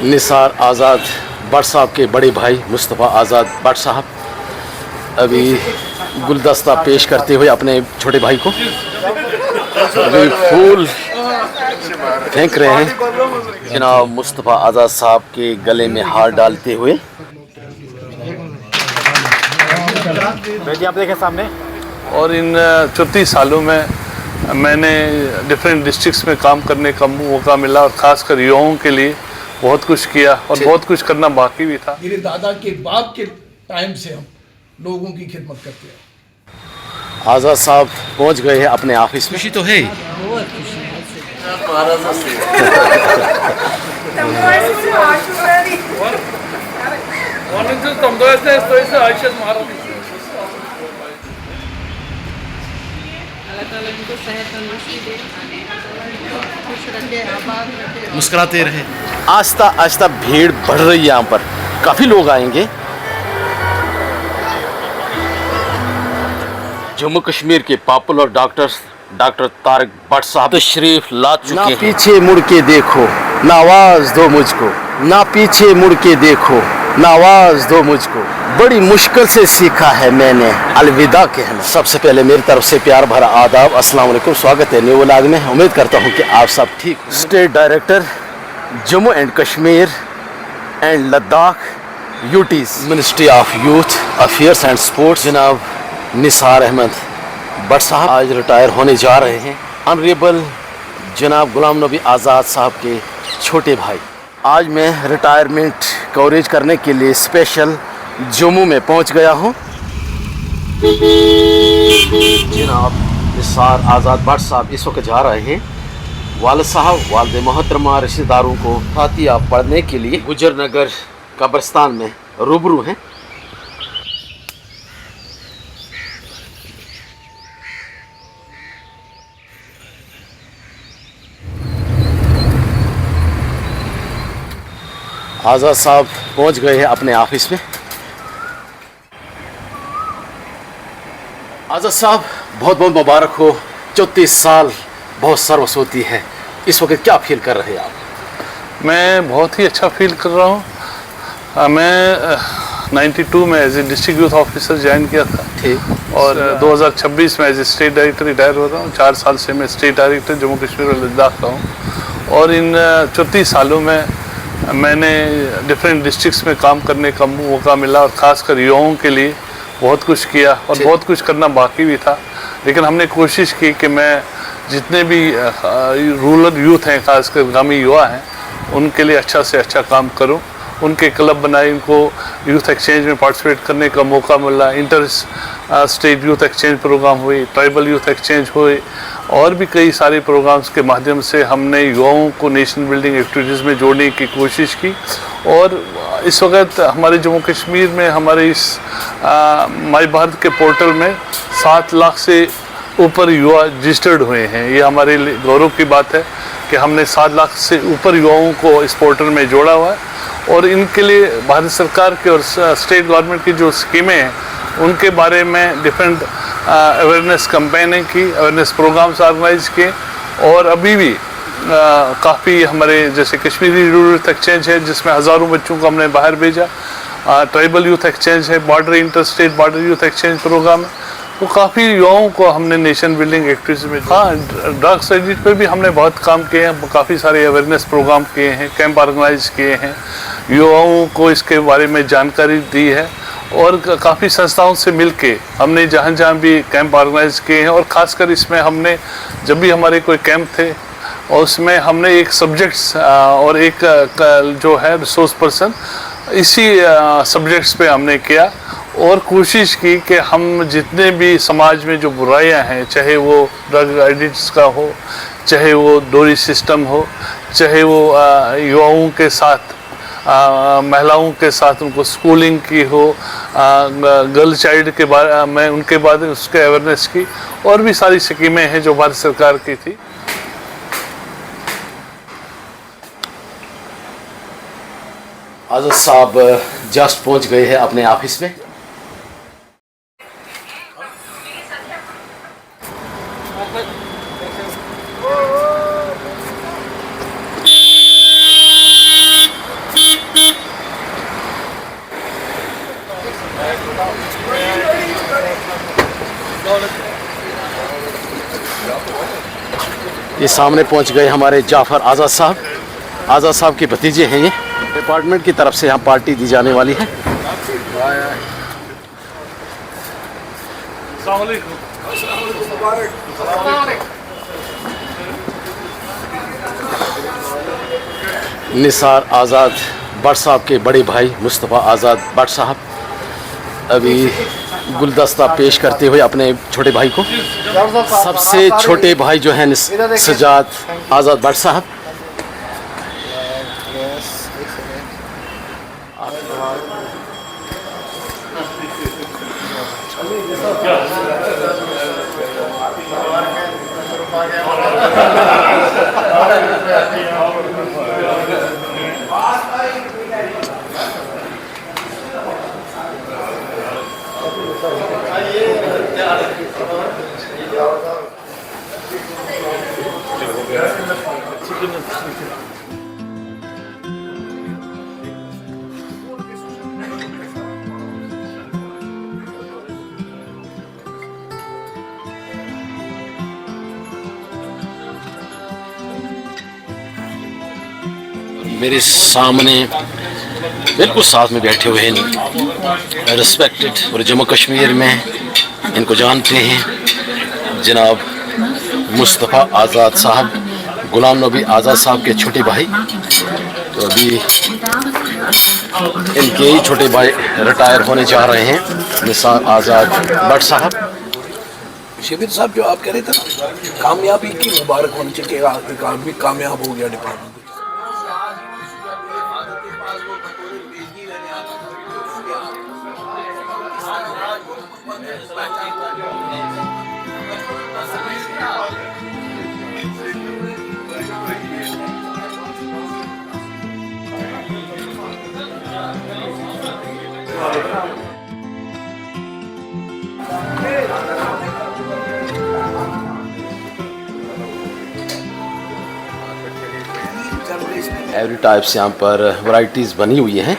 निसार आज़ाद भट्ट साहब के बड़े भाई मुस्तफ़ा आज़ाद भट्ट साहब अभी गुलदस्ता पेश करते हुए अपने छोटे भाई को अभी फूल फेंक रहे हैं। जनाब मुस्तफ़ा आज़ाद साहब के गले में हार डालते हुए आप देखें सामने। और इन 34 सालों में मैंने डिफरेंट डिस्ट्रिक्ट्स में काम करने का मौका मिला और ख़ासकर युवाओं के लिए बहुत कुछ किया और बहुत कुछ करना बाकी भी था। मेरे दादा के बाप के टाइम से हम लोगों की खिदमत करते हैं। आज़ाद साहब पहुंच गए हैं अपने ऑफिस में। खुशी तो है मुस्कुराते रहे। आस्ता आस्ता भीड़ बढ़ रही है, यहाँ पर काफ़ी लोग आएंगे। जम्मू कश्मीर के पॉपुलर डॉक्टर तारिक भट्ट साहब तशरीफ ला चुके हैं। ना पीछे मुड़ के देखो, ना आवाज़ दो मुझको, ना पीछे मुड़ के देखो, ना आवाज़ दो मुझको। बड़ी मुश्किल से सीखा है मैंने अलविदा कहना। सबसे पहले मेरी तरफ से प्यार भरा आदाब, अस्सलाम वालेकुम। स्वागत है न्यू व्लॉग में। उम्मीद करता हूँ कि आप सब ठीक हो। State director Jammu and Kashmir and Ladakh UTs ministry of youth affairs and sports जनाब निसार अहमद भट्ट साहब आज रिटायर होने जा रहे हैं। ऑनरेबल जनाब गुलाम नबी आज़ाद साहब के छोटे भाई। आज मैं रिटायरमेंट कवरेज करने के लिए स्पेशल जम्मू में पहुंच गया हूं। जनाब निसार आज़ाद भट्ट साहब इस वक्त जा रहे हैं वालिद साहब वालिद मोहतरमा रिश्तेदारों को फातिहा पढ़ने के लिए गुजर नगर कब्रिस्तान में रूबरू हैं। आज़ाद साहब पहुंच गए हैं अपने ऑफिस में। आज़ाद साहब बहुत बहुत मुबारक हो। 34 साल बहुत सर्वस होती है। इस वक्त क्या फील कर रहे हैं आप? मैं बहुत ही अच्छा फील कर रहा हूँ। मैं 92 में as a district youth officer join किया था। ठीक। और 2026 में as a state director retire हो रहा हूँ। 4 साल से मैं स्टेट डायरेक्टर जम्मू कश्मीर और लद्दाख का हूँ। और इन 34 सालों में मैंने डिफरेंट डिस्ट्रिक्ट्स में काम करने का मौका मिला और ख़ासकर युवाओं के लिए बहुत कुछ किया और बहुत कुछ करना बाकी भी था। लेकिन हमने कोशिश की कि मैं जितने भी रूरल यूथ हैं, ख़ासकर गामी युवा हैं, उनके लिए अच्छा से अच्छा काम करूं। उनके क्लब बनाए, उनको यूथ एक्सचेंज में पार्टिसिपेट करने का मौका मिला। Inter state youth exchange program हुए, ट्राइबल यूथ एक्सचेंज हुए और भी कई सारे प्रोग्राम्स के माध्यम से हमने युवाओं को नेशन बिल्डिंग एक्टिविटीज़ में जोड़ने की कोशिश की। और इस वक्त हमारे जम्मू कश्मीर में हमारे इस माई भारत के पोर्टल में 7 लाख से ऊपर युवा रजिस्टर्ड हुए हैं। ये हमारे लिए गौरव की बात है कि हमने 7 लाख से ऊपर युवाओं को इस पोर्टल में जोड़ा हुआ है। और इनके लिए भारत सरकार की और स्टेट गवर्नमेंट की जो स्कीमें हैं उनके बारे में डिफरेंट अवेयरनेस कैंपेनिंग की, अवेयरनेस प्रोग्राम्स ऑर्गेनाइज किए। और अभी भी काफ़ी हमारे जैसे कश्मीरी रूरल यूथ एक्सचेंज है जिसमें हज़ारों बच्चों को हमने बाहर भेजा। ट्राइबल यूथ एक्सचेंज है, border inter state border youth exchange program है। तो काफ़ी युवाओं को हमने नेशन बिल्डिंग एक्टिविटीज़ में, ड्रग्स एडिक्ट पे भी हमने बहुत काम किए हैं। काफ़ी सारे अवेयरनेस प्रोग्राम किए हैं, कैंप ऑर्गेनाइज किए हैं, युवाओं को इसके बारे में जानकारी दी है। और काफ़ी संस्थाओं से मिलके हमने जहाँ जहाँ भी कैंप ऑर्गेनाइज किए हैं। और ख़ासकर इसमें हमने जब भी हमारे कोई कैंप थे और उसमें हमने एक सब्जेक्ट्स और एक जो है रिसोर्स पर्सन इसी सब्जेक्ट्स पे हमने किया और कोशिश की कि हम जितने भी समाज में जो बुराइयां हैं, चाहे वो ड्रग एडिक्ट्स का हो, चाहे वो डोरी सिस्टम हो, चाहे वो युवाओं के साथ महिलाओं के साथ उनको स्कूलिंग की हो, गर्ल चाइल्ड के बारे में उनके बाद उसके अवेयरनेस की, और भी सारी स्कीमें हैं जो भारत सरकार की थी। आज़ाद साहब जस्ट पहुंच गए हैं अपने ऑफिस में। ये सामने पहुंच गए हमारे जाफर आज़ाद साहब। आज़ाद साहब के भतीजे हैं ये। डिपार्टमेंट की तरफ से यहाँ पार्टी दी जाने वाली है। निसार आज़ाद भट्ट साहब के बड़े भाई मुस्तफ़ा आज़ाद भट्ट साहब अभी गुलदस्ता पेश करते हुए अपने छोटे भाई को। सबसे छोटे भाई जो हैं सजाद आज़ाद भट्ट साहब। मेरे सामने बिल्कुल साथ में बैठे हुए हैं रिस्पेक्टेड और जम्मू कश्मीर में इनको जानते हैं जनाब मुस्तफ़ा आज़ाद साहब, गुलाम नबी आज़ाद साहब के छोटे भाई। तो अभी इनके ही छोटे भाई रिटायर होने जा रहे हैं, निसार आज़ाद भट्ट साहब। शिविर साहब जो आप कह रहे थे ना, कामयाबी की मुबारक होनी चाहिए। एक आदमी कामयाब हो गया डिपार्टमेंट। एवरी टाइप्स यहाँ पर वैरायटीज़ बनी हुई हैं।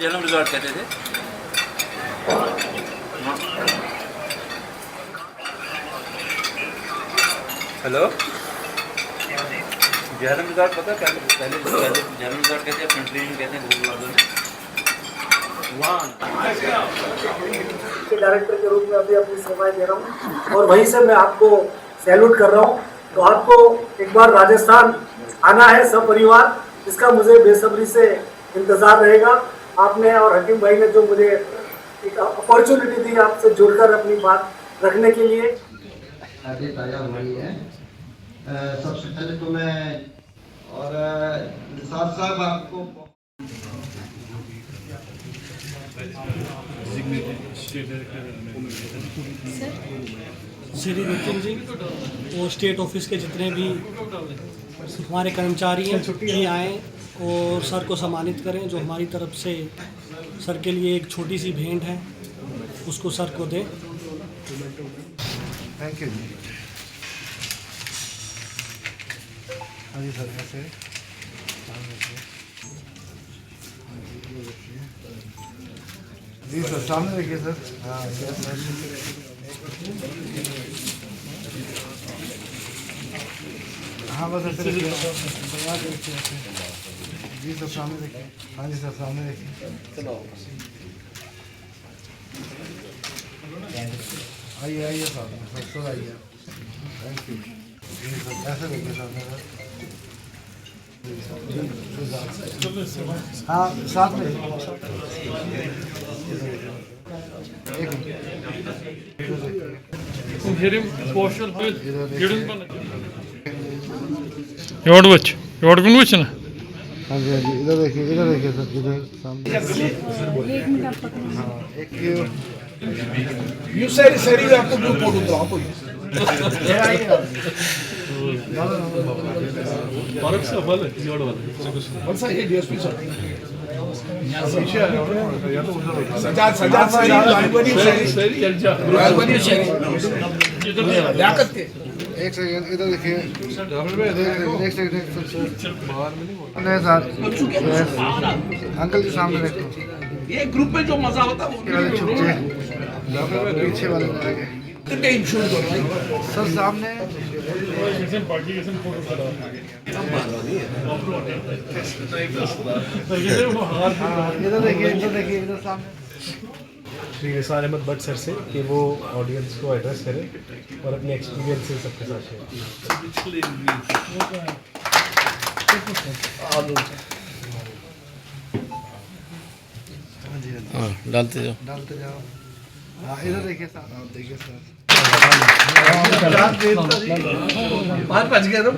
जन्म रिजॉर्ट कहते थे। हेलो, जहरम रिजॉर्ट पता है? पहले जहरम रिजॉर्ट कहते हैं, कंट्री में कहते हैं के डायरेक्टर के रूप में अभी अपनी सेवाएं दे रहा हूँ और वहीं से मैं आपको सैल्यूट कर रहा हूँ। तो आपको एक बार राजस्थान आना है सब परिवार, इसका मुझे बेसब्री से इंतज़ार रहेगा। आपने और हकीम भाई ने जो मुझे एक अपॉर्चुनिटी दी आपसे जुड़कर अपनी बात रखने के लिए। ताज़ा हुई है। सबसे पहले तो मैं और निसार साहब आपको श्री नितिन जी वो स्टेट ऑफिस के जितने भी हमारे कर्मचारी हैं ये आएँ और सर को सम्मानित करें। जो हमारी तरफ से सर के लिए एक छोटी सी भेंट है उसको सर को दें। थैंक यू जी। हाँ जी सर, ऐसे जी सर, सामने देखिए सर। हाँ हाँ बस ऐसे देखिए जी सर, सामने देखिए। हाँ जी सर, सामने देखिए। आइए आइए साथ में सर, सर आइए। थैंक यू जी सर, ऐसे देखिए सामने सर। हाँ साथ में Yoğurt vursun. हाँ जी हाँ जी, इधर देखिए सर, इधर सामने। हाँ, एक यू सही आपको ग्रुप फोटो दो आपको कौन सा ये डीएसपी सर सजाद सही लालबनी सही लियाकत के एक सेकंड इधर देखिए, एक सेकंड नहीं सर, अंकल जी सामने देखो, ये ग्रुप में जो मजा होता है वो पीछे वाले शूट करो सर सामने। इधर देखिए इधर सामने। श्री निसार अहमद भट्ट सर से कि वो ऑडियंस को एड्रेस करें और अपने एक्सपीरियंस से सबके साथ शेयर हाँ, डालते जाओ। हाँ इधर देखिए सर, आप देखिए सर। पाँच बज गए तुम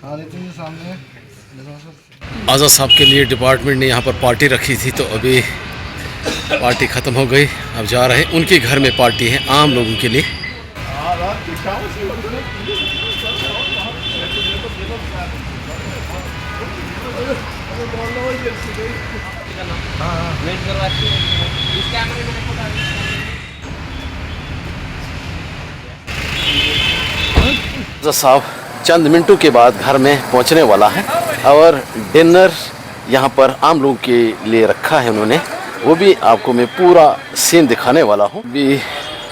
हाँ नितिन जी सामने। आज़ाद साहब के लिए डिपार्टमेंट ने यहाँ पर पार्टी रखी थी, तो अभी पार्टी ख़त्म हो गई। अब जा रहे हैं उनके घर में, पार्टी है आम लोगों के लिए। आज़ाद साहब चंद मिनटों के बाद घर में पहुंचने वाला है और डिनर यहाँ पर आम लोगों के लिए रखा है उन्होंने, वो भी आपको मैं पूरा सीन दिखाने वाला हूँ। भी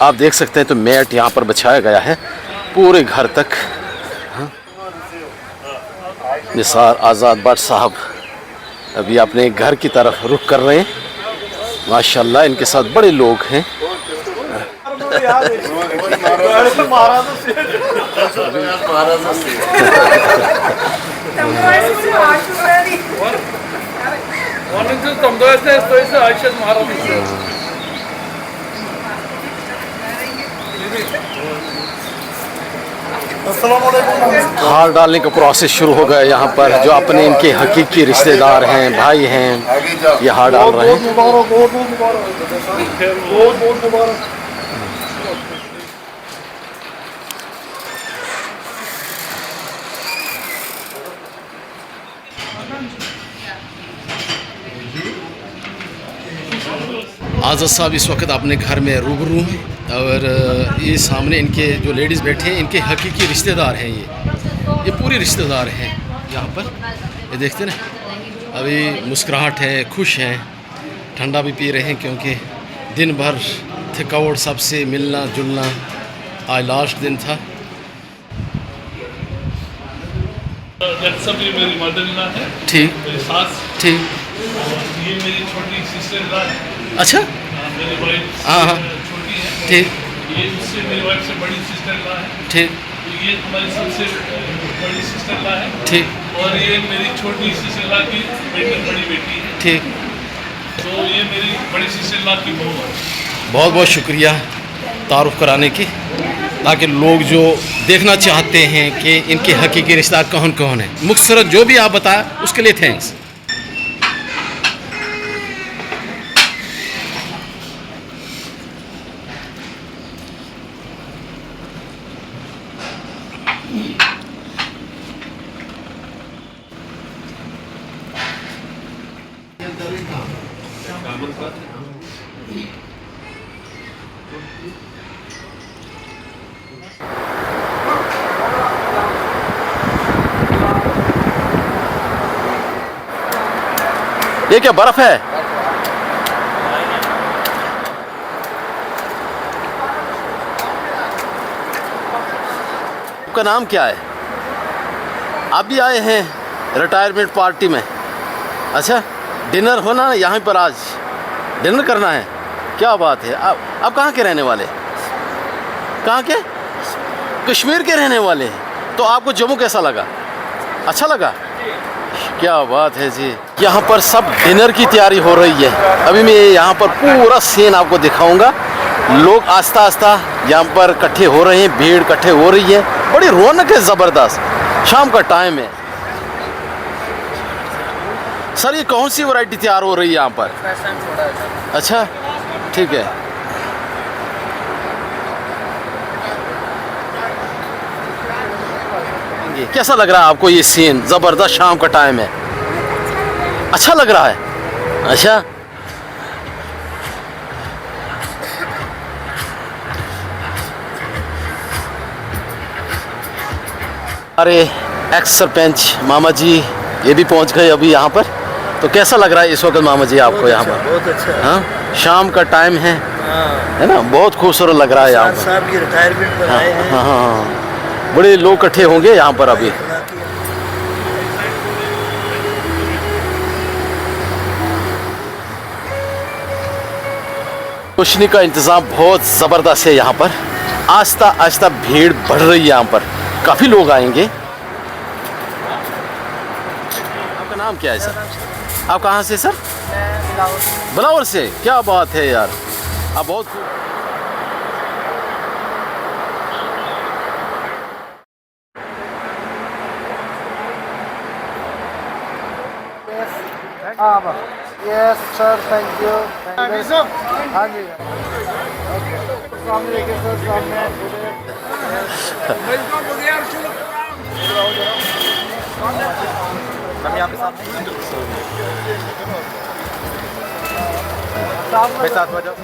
आप देख सकते हैं तो मैट यहाँ पर बिछाया गया है पूरे घर तक। हाँ। निसार आज़ाद भट्ट साहब अभी अपने घर की तरफ रुख कर रहे हैं। माशाल्लाह इनके साथ बड़े लोग हैं। हार डालने का प्रोसेस शुरू हो गया यहाँ पर। जो अपने इनके हकीकी रिश्तेदार हैं, भाई हैं, ये हार डाल रहे हैं। आज़ाद साहब इस वक्त अपने घर में रूबरू हैं और ये सामने इनके जो लेडीज़ बैठे हैं इनके हकीकी रिश्तेदार हैं। ये पूरे रिश्तेदार हैं यहाँ पर। ये देखते ना, अभी मुस्कुराहट है, खुश हैं, ठंडा भी पी रहे हैं क्योंकि दिन भर थकावट, सबसे मिलना जुलना, आज लास्ट दिन था। सब ये मेरी मदर इन लॉ है, ठीक मेरी सास, ठीक। ये मेरी छोटी सिस्टर इन लॉ है। अच्छा, मेरी वाइफ हाँ छोटी है। ठीक ये उससे मेरी वाइफ से बड़ी सिस्टर इन लॉ है। ठीक ये हमारी सबसे बड़ी सिस्टर इन लॉ है। ठीक और ये मेरी छोटी सिस्टर इन लॉ की बड़ी बेटी है। ठीक। तो ये मेरी बड़ी सिस्टर इन लॉ की बहू है। बहुत बहुत शुक्रिया तारुफ कराने की, ताकि लोग जो देखना चाहते हैं कि इनके हकीकी रिश्तेदार कौन कौन है, मुख्तसर जो भी आप बताया उसके लिए थैंक्स। ये क्या बर्फ है? आपका नाम क्या है? आप भी आए हैं रिटायरमेंट पार्टी में? अच्छा, डिनर होना यहाँ पर, आज डिनर करना है। क्या बात है। आप कहाँ के रहने वाले? कहाँ के? कश्मीर के रहने वाले हैं। तो आपको जम्मू कैसा लगा? अच्छा लगा? क्या बात है जी। यहाँ पर सब डिनर की तैयारी हो रही है। अभी मैं यहाँ पर पूरा सीन आपको दिखाऊंगा। लोग आस्ता आस्ता यहाँ पर इकट्ठे हो रहे हैं, भीड़ इकट्ठे हो रही है, बड़ी रौनक है ज़बरदस्त। शाम का टाइम है। सर ये कौन सी वैरायटी तैयार हो रही है यहाँ पर? अच्छा ठीक है। कैसा लग रहा है आपको ये सीन? ज़बरदस्त शाम का टाइम है, अच्छा लग रहा है। अच्छा अरे एक्स सरपंच मामा जी ये भी पहुंच गए अभी यहाँ पर। तो कैसा लग रहा है इस वक्त मामा जी आपको यहाँ पर? बहुत अच्छा। हाँ शाम का टाइम है, है ना, बहुत खूबसूरत लग रहा है यहाँ पर। साहब की रिटायरमेंट पर आए हैं। हाँ हाँ हाँ, बड़े लोग इकट्ठे होंगे यहाँ पर अभी। रोशनी का इंतज़ाम बहुत ज़बरदस्त है यहाँ पर। आस्ता आस्ता भीड़ बढ़ रही है यहाँ पर, काफ़ी लोग आएंगे। आपका नाम क्या है सर? आप कहाँ से सर? बिलावर से। क्या बात है यार, आप बहुत यस सर, थैंक यू। हाँ जी हम यहाँ पे साथ बजाओ।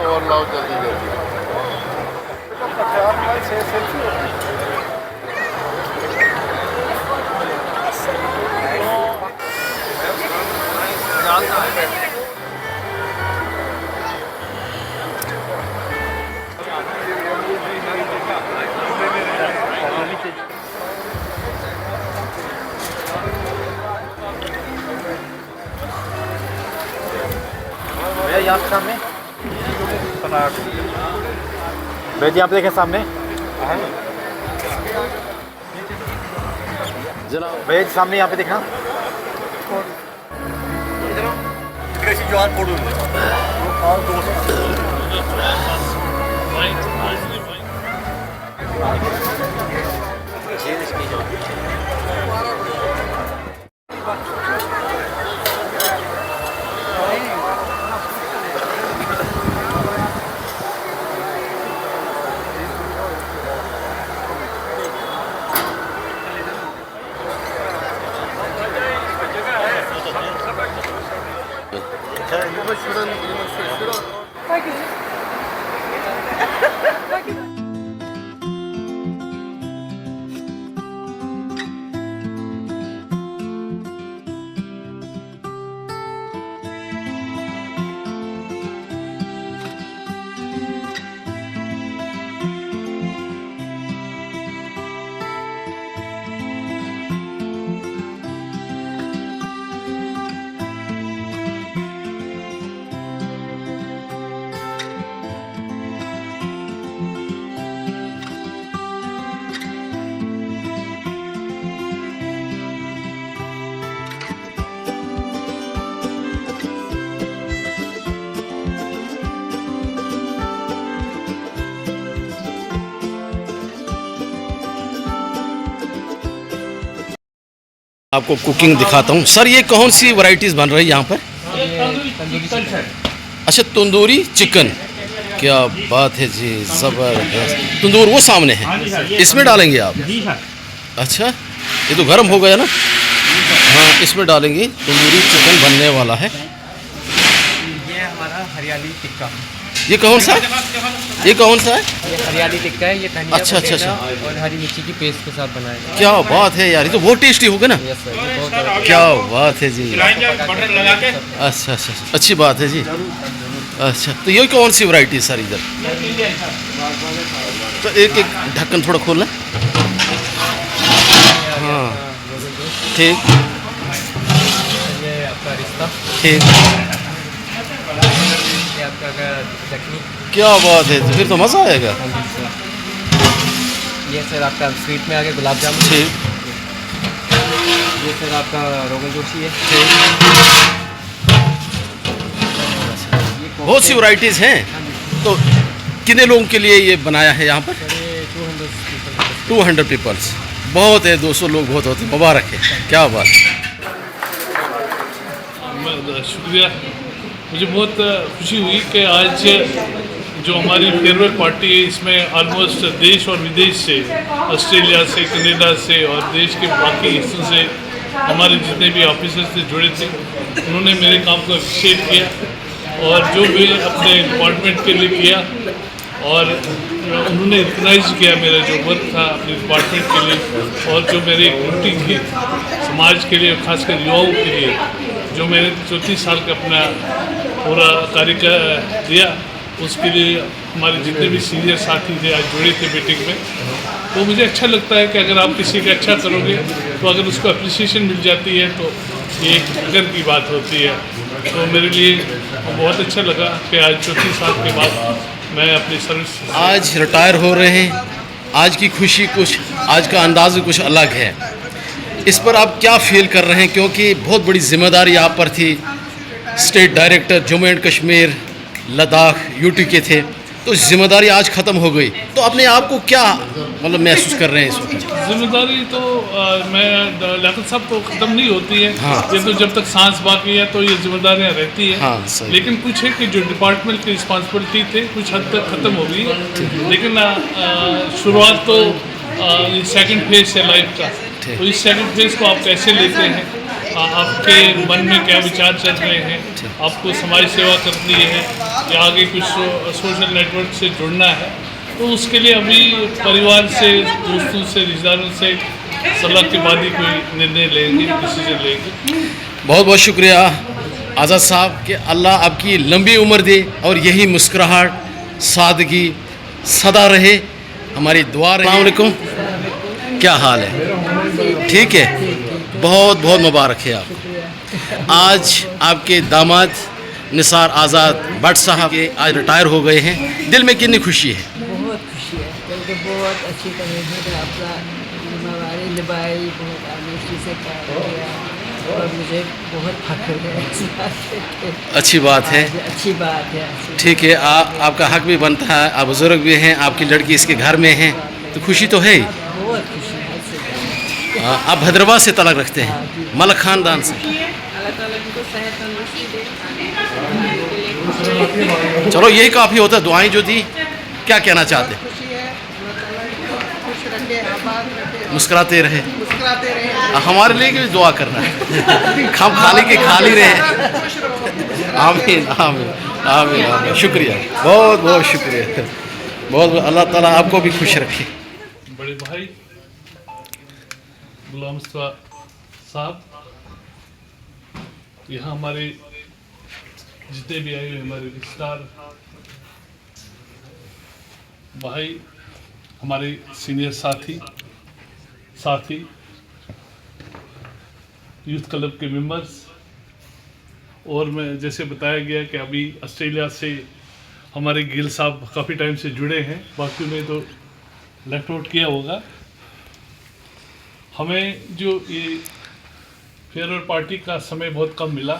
और लाओ जल्दी जल्दी। यहाँ पे सामने भेज, यहाँ पे देखें सामने जनाब। भेज सामने यहाँ पे देखना। आपको कुकिंग दिखाता हूँ। सर ये कौन सी वैरायटीज़ बन रही है यहाँ पर? अच्छा तंदूरी चिकन, क्या बात है जी, ज़बरदस्त। तंदूर वो सामने है, इसमें डालेंगे आप? अच्छा ये तो गर्म हो गया ना। हाँ इसमें डालेंगे, तंदूरी चिकन बनने वाला है। ये हमारा हरियाली टिक्का। ये कौन सा? ये कौन सा है? ये हरियाली टिक्का है। ये धनिया अच्छा अच्छा अच्छा, और हरी मिर्ची की पेस्ट के साथ बनाया है। क्या बात है यार, ये तो बहुत टेस्टी होगा ना। यस सर, ये बहुत क्या बात है जी। अच्छा अच्छा, अच्छी बात है जी। अच्छा तो ये कौन सी वैरायटी सर इधर? तो एक एक ढक्कन थोड़ा खोलना। ठीक ये आपका रिश्ता, ठीक, ये आपका चटनी, क्या बात है, फिर तो मज़ा आएगा। ये सर आपका स्वीट में आ गया गुलाब जामुन, ठीक, ये सर आपका रोगन जोशी है, बहुत सी वैरायटीज़ हैं। तो कितने लोगों के लिए ये बनाया है यहाँ पर? 200 पीपल्स, बहुत है, 200 लोग बहुत होते हैं, मुबारक है, क्या बात। शुक्रिया। मुझे बहुत खुशी हुई कि आज जो हमारी फेयरवेल पार्टी है इसमें ऑलमोस्ट देश और विदेश से, ऑस्ट्रेलिया से, कनाडा से और देश के बाकी हिस्सों से हमारे जितने भी ऑफिसर्स से जुड़े थे, उन्होंने मेरे काम को अप्रिशिएट किया और जो भी अपने डिपार्टमेंट के लिए किया और उन्होंने रिकग्नाइज किया मेरा जो वर्क था अपने डिपार्टमेंट के लिए और जो मेरी ड्यूटी थी समाज के लिए, खासकर युवाओं के लिए, जो मैंने 34 साल का अपना पूरा कार्य दिया, उसके लिए हमारे जितने भी सीनियर साथी थे आज जुड़े थे मीटिंग में। तो मुझे अच्छा लगता है कि अगर आप किसी का अच्छा करोगे तो अगर उसको अप्रिसिएशन मिल जाती है तो ये एक गर्व की बात होती है। तो मेरे लिए बहुत अच्छा लगा कि आज 34 साल के बाद मैं अपनी सर्विस आज रिटायर हो रहे हैं, आज की खुशी कुछ, आज का अंदाज़ कुछ अलग है। इस पर आप क्या फील कर रहे हैं, क्योंकि बहुत बड़ी जिम्मेदारी आप पर थी, state director Jammu and Kashmir, Ladakh, UT के थे, तो जिम्मेदारी आज ख़त्म हो गई, तो अपने आप को क्या मतलब महसूस कर रहे हैं इस वक्त? जिम्मेदारी तो मैं लियाकत साहब तो ख़त्म नहीं होती है। हाँ। ये तो जब तक सांस बाकी है तो ये जिम्मेदारियाँ रहती है। हाँ, सही। लेकिन कुछ है कि जो डिपार्टमेंट की रिस्पॉन्सिबिलिटी थे कुछ हद तक ख़त्म हो गई है, लेकिन शुरुआत तो सेकंड फेज है लाइफ का। तो इस सेकंड फेज को आप कैसे लेते हैं, आपके मन में क्या विचार चल रहे हैं, आपको समाज सेवा करनी है या आगे कुछ सोशल नेटवर्क से जुड़ना है, तो उसके लिए अभी परिवार से, दोस्तों से, रिश्तेदारों से सलाह के बाद ही कोई निर्णय लेंगे, डिसीजन लेंगे। बहुत बहुत शुक्रिया आज़ाद साहब कि अल्लाह आपकी लंबी उम्र दे और यही मुस्कुराहट, सादगी सदा रहे, हमारी दुआ रहे। अस्सलाम वालेकुम, क्या हाल है? ठीक है, बहुत बहुत मुबारक है आपको। आज आपके दामाद निसार आज़ाद भट्ट साहब के आज रिटायर हो गए हैं, दिल में कितनी खुशी है? बहुत खुशी है, क्योंकि बहुत अच्छी तरह से अपना जिम्मेवारी निभाई, बहुत आनेस्टी से काम किया और मुझे बहुत फख्र है इस बात पे। अच्छी बात है, अच्छी बात है। ठीक है, आपका हक भी बनता है, आप बुज़ुर्ग भी हैं, आपकी लड़की इसके घर में है, तो खुशी तो है ही। बहुत खुशी है। आप हैदराबाद से तलक रखते हैं, मलक ख़ानदान से। चलो यही काफ़ी होता है, दुआएं जो दी, क्या कहना चाहते हैं? मुस्कुराते रहे, हमारे लिए भी दुआ करना है, हम खाली के खाली रहे। आमीन आमीन आमीन आमीन, शुक्रिया, बहुत बहुत शुक्रिया, बहुत अल्लाह ताला आपको भी खुश रखे। बड़े भाई गुलाम साहब, यहाँ हमारे जितने भी आए हुए हमारे रिश्तेदार भाई, हमारे सीनियर साथी यूथ क्लब के मेंबर्स, और मैं जैसे बताया गया कि अभी ऑस्ट्रेलिया से हमारे गिल साहब काफ़ी टाइम से जुड़े हैं, बाकी ने तो लेफ्ट आउट किया होगा। हमें जो ये फेयरवेल पार्टी का समय बहुत कम मिला,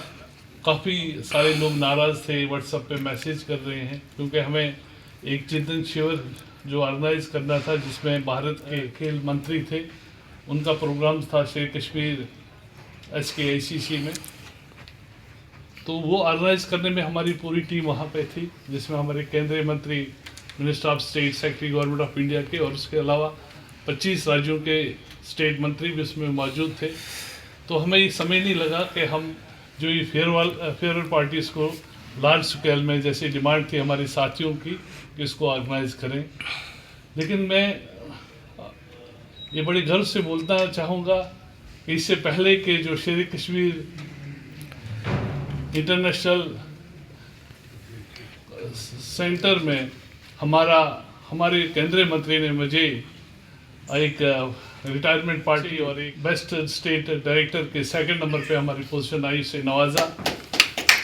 काफ़ी सारे लोग नाराज़ थे, व्हाट्सएप पे मैसेज कर रहे हैं, क्योंकि हमें एक चिंतन शिविर जो ऑर्गेनाइज करना था जिसमें भारत के खेल मंत्री थे, उनका प्रोग्राम था शेर कश्मीर SKICC में, तो वो ऑर्गेनाइज करने में हमारी पूरी टीम वहाँ पे थी, जिसमें हमारे केंद्रीय मंत्री, minister of state, secretary government of India के, और उसके अलावा 25 राज्यों के स्टेट मंत्री भी उसमें मौजूद थे। तो हमें ये समय नहीं लगा कि हम जो ये फेयरवेल पार्टीज़ को लार्ज स्केल में, जैसे डिमांड थी हमारे साथियों की कि इसको ऑर्गेनाइज करें, लेकिन मैं ये बड़े गर्व से बोलना चाहूँगा कि इससे पहले के जो शेर कश्मीर इंटरनेशनल सेंटर में हमारे केंद्रीय मंत्री ने मुझे एक रिटायरमेंट पार्टी और एक बेस्ट स्टेट डायरेक्टर के सेकंड नंबर पे हमारी पोजीशन आई, उसे नवाजा।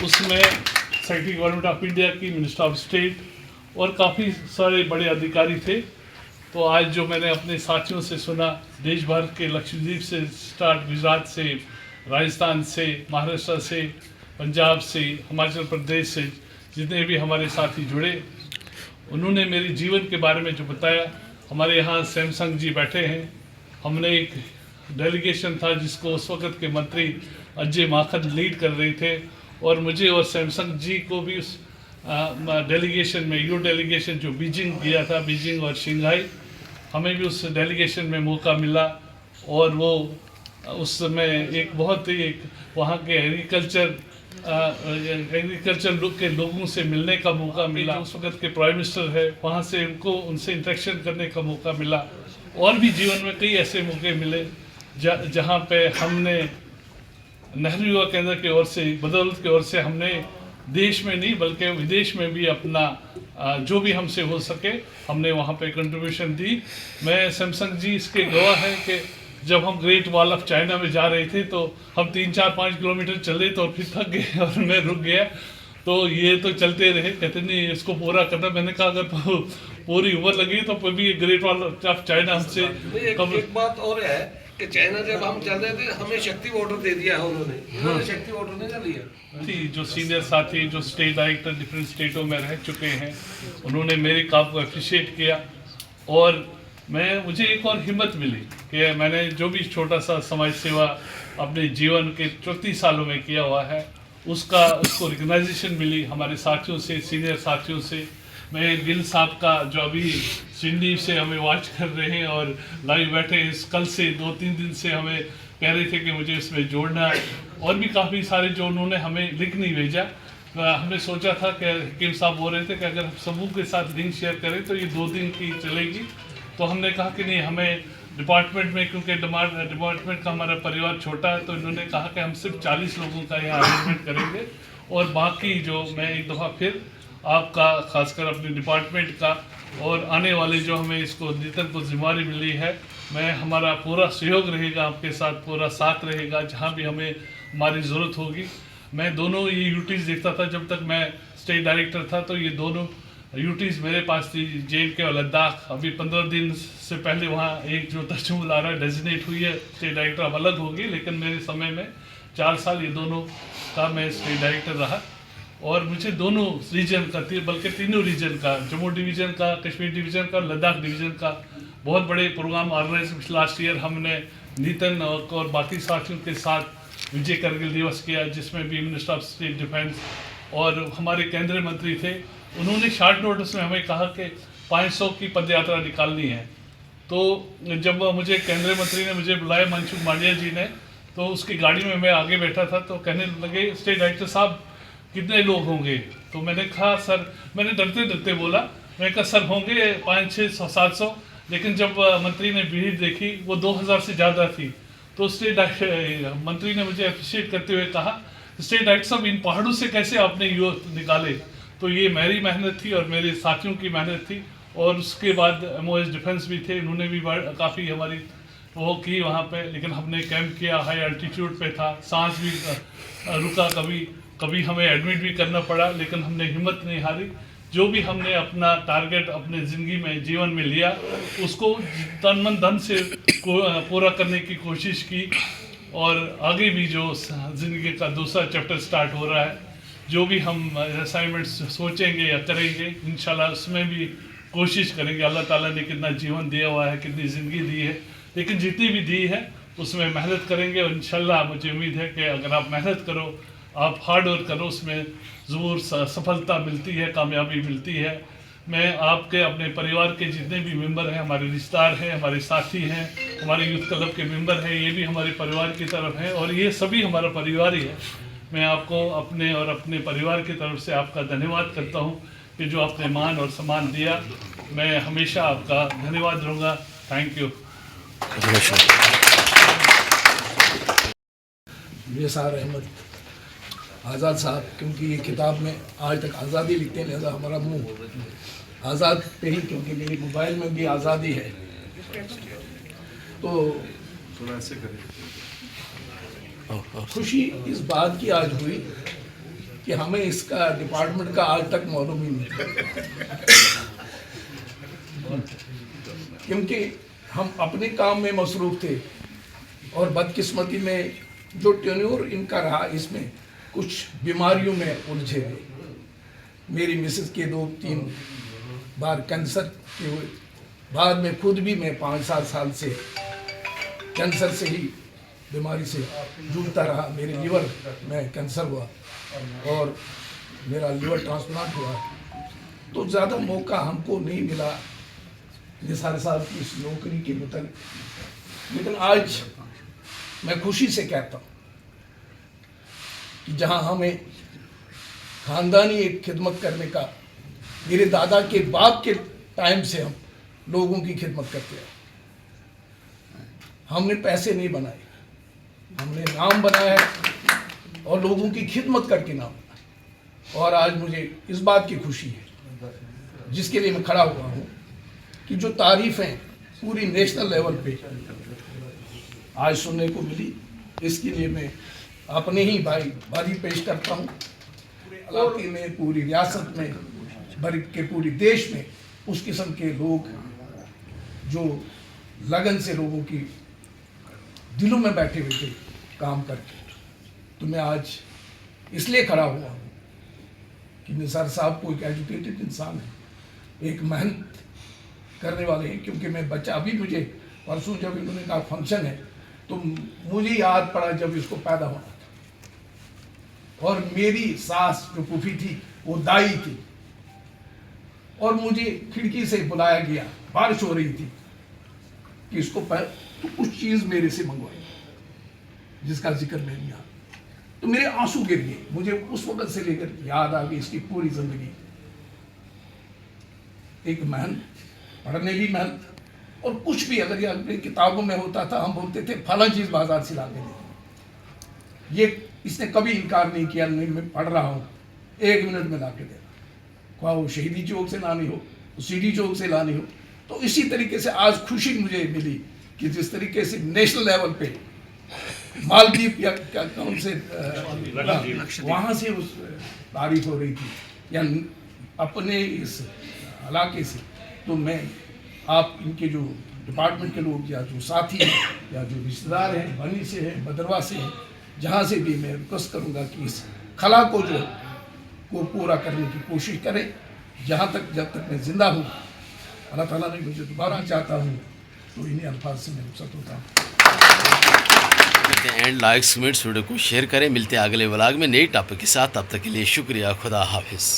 उसमें सेक्रेटरी गवर्नमेंट ऑफ इंडिया की, मिनिस्टर ऑफ स्टेट और काफ़ी सारे बड़े अधिकारी थे। तो आज जो मैंने अपने साथियों से सुना, देश भर के, लक्षद्वीप से स्टार्ट, गुजरात से, राजस्थान से, महाराष्ट्र से, पंजाब से, हिमाचल प्रदेश से, जितने भी हमारे साथी जुड़े, उन्होंने मेरे जीवन के बारे में जो बताया। हमारे यहाँ सैमसंग जी बैठे हैं, हमने एक डेलीगेशन था जिसको उस वक़्त के मंत्री अजय माखन लीड कर रहे थे, और मुझे और सैमसंग जी को भी उस डेलीगेशन में, यू डेलीगेशन जो बीजिंग गया था, बीजिंग और शंघाई, हमें भी उस डेलीगेशन में मौका मिला। और वो उस समय एक बहुत ही एक वहाँ के एग्रीकल्चर के लोगों से मिलने का मौका मिला। उस वक्त के प्राइम मिनिस्टर है, वहाँ से उनसे इंटरेक्शन करने का मौका मिला। और भी जीवन में कई ऐसे मौके मिले जहाँ पे हमने नेहरू युवा केंद्र की ओर से, बदौलत की ओर से, हमने देश में नहीं बल्कि विदेश में भी अपना जो भी हमसे हो सके हमने वहाँ पे कंट्रीब्यूशन दी। मैं सैमसंग जी इसके गवाह है कि जब हम ग्रेट वॉल ऑफ चाइना में जा रहे थे तो हम 3-4-5 किलोमीटर चले तो फिर थक गए और मैं रुक गया। तो ये तो चलते रहे, कहते नहीं इसको पूरा करना। मैंने कहा अगर पूरी उम्र लगी तो भी ग्रेट वॉल ऑफ चाइना हमसे एक बात और है कि चाइना जब हम चल रहे थे हमें शक्ति ऑर्डर दे दिया है उन्होंने शक्ति ऑर्डर नहीं कर लिया थी। जो सीनियर साथी जो स्टेट डायरेक्टर डिफरेंट स्टेटों में रह चुके हैं, उन्होंने मेरे काम को अप्रिशिएट किया। और मुझे एक और हिम्मत मिली कि मैंने जो भी छोटा सा समाज सेवा अपने जीवन के 34 सालों में किया हुआ है, उसको रिकग्नाइजेशन मिली हमारे साथियों से, सीनियर साथियों से। मैं गिल साहब का जो अभी सिंधी से हमें वॉच कर रहे हैं और लाइव बैठे, कल से 2-3 दिन से हमें कह रहे थे कि मुझे इसमें जोड़ना है। और भी काफ़ी सारे जो उन्होंने हमें लिंक नहीं भेजा। हमने सोचा था कि हकीम साहब बोल रहे थे कि अगर हम समूह के साथ लिंक शेयर करें तो ये 2 दिन की चलेगी। तो हमने कहा कि नहीं, हमें डिपार्टमेंट में, क्योंकि डिपार्टमेंट का हमारा परिवार छोटा है, तो इन्होंने कहा कि हम सिर्फ 40 लोगों का यहाँ अरेंजमेंट करेंगे। और बाकी जो मैं एक दफ़ा फिर आपका, खासकर अपने डिपार्टमेंट का और आने वाले जो हमें इसको नितिन को जिम्मेदारी मिली है, हमारा पूरा सहयोग रहेगा, आपके साथ पूरा साथ रहेगा जहाँ भी हमें हमारी ज़रूरत होगी। मैं दोनों ये यूटीज़ देखता था जब तक मैं स्टेट डायरेक्टर था, तो ये दोनों यूटीज़ मेरे पास थी, JNK और लद्दाख। अभी 15 दिन से पहले वहाँ एक जो तर्जुमा ला रहा है डेजिग्नेट हुई है स्टेट डायरेक्टर, अब अलग होगी, लेकिन मेरे समय में 4 साल ये दोनों का मैं स्टेट डायरेक्टर रहा। और मुझे दोनों रीजन का, बल्कि तीनों रीजन का, जम्मू डिवीज़न का, कश्मीर डिवीज़न का, लद्दाख डिवीज़न का बहुत बड़े प्रोग्राम ऑर्गेनाइज। लास्ट ईयर हमने नितिन और बाकी साथियों के साथ विजय करगिल दिवस किया, जिसमें भी मिनिस्टर ऑफ स्टेट डिफेंस और हमारे केंद्रीय मंत्री थे। उन्होंने शॉर्ट नोटिस में हमें कहा कि 500 की पद यात्रा निकालनी है। तो जब मुझे केंद्रीय मंत्री ने मुझे बुलाया, मनसुख मांडविया जी ने, तो उसकी गाड़ी में मैं आगे बैठा था, तो कहने लगे स्टेट डायरेक्टर साहब कितने लोग होंगे? तो मैंने कहा सर, मैंने डरते डरते बोला, मैंने कहा सर होंगे 500-600-700। लेकिन जब मंत्री ने भीड़ देखी वो 2000 से ज़्यादा थी, तो स्टेट मंत्री ने मुझे अप्रिशिएट करते हुए कहा, स्टेट डायरेक्टर साहब इन पहाड़ों से कैसे आपने यूथ निकाले? तो ये मेरी मेहनत थी और मेरे साथियों की मेहनत थी। और उसके बाद MOS डिफेंस भी थे, उन्होंने भी काफ़ी हमारी वो की वहाँ पे। लेकिन हमने कैंप किया, हाई एल्टीट्यूड पे था, सांस भी रुका, कभी हमें एडमिट भी करना पड़ा, लेकिन हमने हिम्मत नहीं हारी। जो भी हमने अपना टारगेट अपने ज़िंदगी में, जीवन में लिया, उसको तन मन धन से पूरा करने की कोशिश की। और आगे भी जो ज़िंदगी का दूसरा चैप्टर स्टार्ट हो रहा है, जो भी हम असाइनमेंट्स सोचेंगे या करेंगे, इंशाल्लाह उसमें भी कोशिश करेंगे। अल्लाह ताला ने कितना जीवन दिया हुआ है, कितनी ज़िंदगी दी है, लेकिन जितनी भी दी है उसमें मेहनत करेंगे। और इंशाल्लाह मुझे उम्मीद है कि अगर आप मेहनत करो, आप हार्ड वर्क करो, उसमें ज़रूर सफलता मिलती है, कामयाबी मिलती है। मैं आपके अपने परिवार के जितने भी मेंबर हैं, हमारे रिश्तेदार हैं, हमारे साथी हैं, हमारे यूथ क्लब के मेंबर हैं, ये भी हमारे परिवार की तरफ हैं और ये सभी हमारा परिवार ही है। मैं आपको अपने और अपने परिवार की तरफ से आपका धन्यवाद करता हूँ कि जो आपने मान और सम्मान दिया। मैं हमेशा आपका धन्यवाद रहूँगा। Thank you. निसार अहमद आज़ाद साहब, क्योंकि ये किताब में आज तक आज़ादी लिखते हैं, लिहाजा हमारा मुंह आज़ाद पे ही, क्योंकि मेरे मोबाइल में भी आज़ादी है। तो खुशी इस बात की आज हुई कि हमें इसका डिपार्टमेंट का आज तक मालूम ही नहीं था, क्योंकि हम अपने काम में मसरूफ थे और बदकिस्मती में जो टेन्योर इनका रहा इसमें कुछ बीमारियों में उलझे गए। मेरी मिसेस के 2-3 बार कैंसर के बाद में खुद भी मैं 5-7 साल से कैंसर से ही बीमारी से जूझता रहा। मेरे लीवर में कैंसर हुआ और मेरा लीवर ट्रांसप्लांट हुआ, तो ज़्यादा मौका हमको नहीं मिला निसार साहब की इस नौकरी के मुताबिक। लेकिन आज मैं खुशी से कहता हूँ कि जहाँ हमें ख़ानदानी एक खिदमत करने का, मेरे दादा के बाप के टाइम से हम लोगों की खिदमत करते हैं। हमने पैसे नहीं बनाए, हमने नाम बनाया है और लोगों की खिदमत करके नाम बनाया। और आज मुझे इस बात की खुशी है जिसके लिए मैं खड़ा हुआ हूँ कि जो तारीफ़ें पूरी नेशनल लेवल पे आज सुनने को मिली, इसके लिए मैं अपने ही भाई पेश करता हूँ। पूरे इलाके में, पूरी रियासत में, बल्कि पूरे देश में उस किस्म के लोग जो लगन से लोगों की दिलों में बैठे हुए थे काम करके, तो मैं आज इसलिए खड़ा हुआ हूँ कि निसार साहब को एक एजुकेटेड इंसान है, एक मेहनत करने वाले हैं। क्योंकि मैं बच्चा, अभी मुझे परसों जब इन्होंने कहा फंक्शन है तो मुझे याद पड़ा जब इसको पैदा होना था और मेरी सास जो फूफी थी वो दाई थी और मुझे खिड़की से बुलाया गया, बारिश हो रही थी कि इसको तो कुछ चीज़ मेरे से मंगवाई जिसका जिक्र मैं नहीं यहाँ, तो मेरे आंसू गिर गए। मुझे उस वक्त से लेकर याद आ गई इसकी पूरी जिंदगी। एक मेहनत, पढ़ने भी मेहनत, और कुछ भी अगर ये किताबों में होता था हम बोलते थे फला चीज़ बाजार से ला के दे। ये इसने कभी इनकार नहीं किया, नहीं मैं पढ़ रहा हूँ 1 मिनट में ला के देना, क्या वो शहीदी चौक से लानी हो, सीडी चौक से लानी हो। तो इसी तरीके से आज खुशी मुझे मिली कि जिस तरीके से नेशनल लेवल पे मालदीप या कौन से वहाँ से उस तारीफ हो रही थी या अपने इस इलाके से, तो मैं आप इनके जो डिपार्टमेंट के लोग या जो साथी हैं या जो रिश्तेदार हैं, बनी से हैं, बदरवा से हैं, जहाँ से भी मैं रिक्वेस्ट करूँगा कि इस खला को पूरा करने की कोशिश करें। जहाँ तक जब तक मैं ज़िंदा हूँ, अल्लाह ताला ने मुझे दोबारा चाहता हूँ, तो इन्हीं अल्फाज से मैं रुखसत होता हूँ। एंड लाइक्स कमेंट्स वीडियो को शेयर करें। मिलते हैं अगले व्लॉग में नई टॉपिक के साथ, तब तक के लिए शुक्रिया, खुदा हाफिज़।